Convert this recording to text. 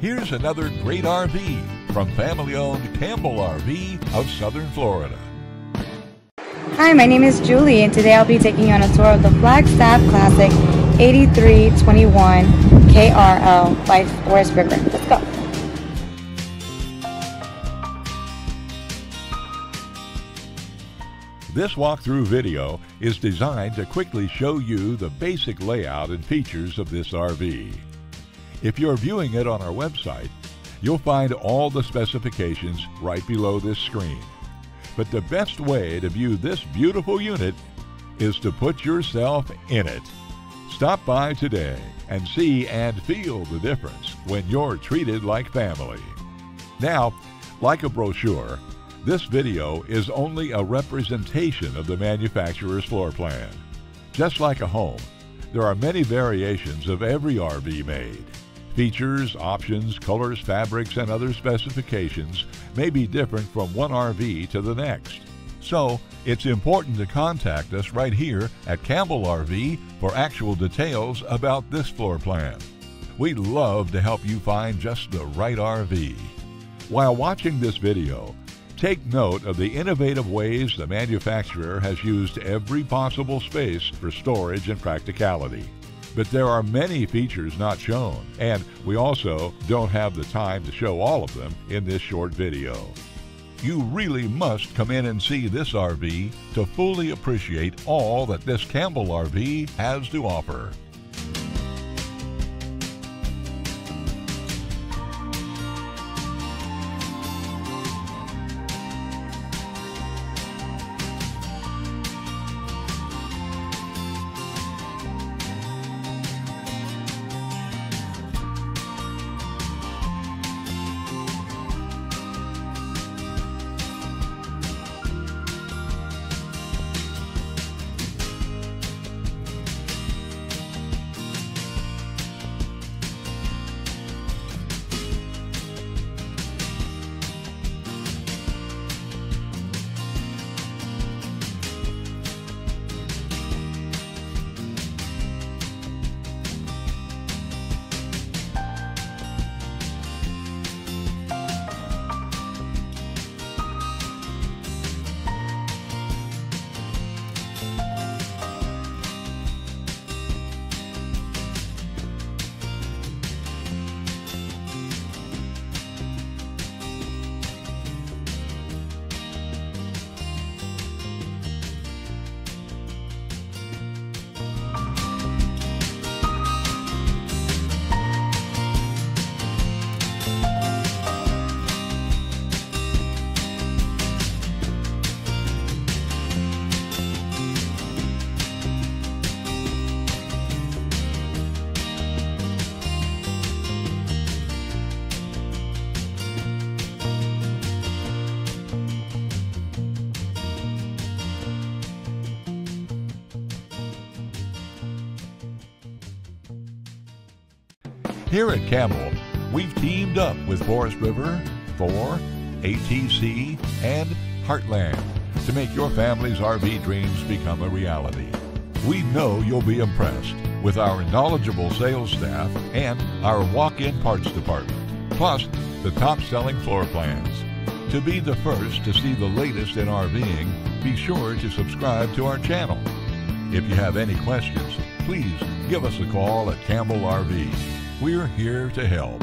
Here's another great RV from family-owned Campbell RV of Southern Florida. Hi, my name is Julie, and today I'll be taking you on a tour of the Flagstaff Classic 8321KRL by Forest River. Let's go. This walkthrough video is designed to quickly show you the basic layout and features of this RV. If you're viewing it on our website, you'll find all the specifications right below this screen. But the best way to view this beautiful unit is to put yourself in it. Stop by today and see and feel the difference when you're treated like family. Now, like a brochure, this video is only a representation of the manufacturer's floor plan. Just like a home, there are many variations of every RV made. Features, options, colors, fabrics, and other specifications may be different from one RV to the next. So, it's important to contact us right here at Campbell RV for actual details about this floor plan. We'd love to help you find just the right RV. While watching this video, take note of the innovative ways the manufacturer has used every possible space for storage and practicality. But there are many features not shown, and we also don't have the time to show all of them in this short video. You really must come in and see this RV to fully appreciate all that this Campbell RV has to offer. Here at Campbell, we've teamed up with Forest River, Thor, ATC, and Heartland to make your family's RV dreams become a reality. We know you'll be impressed with our knowledgeable sales staff and our walk-in parts department, plus the top-selling floor plans. To be the first to see the latest in RVing, be sure to subscribe to our channel. If you have any questions, please give us a call at Campbell RV. We're here to help.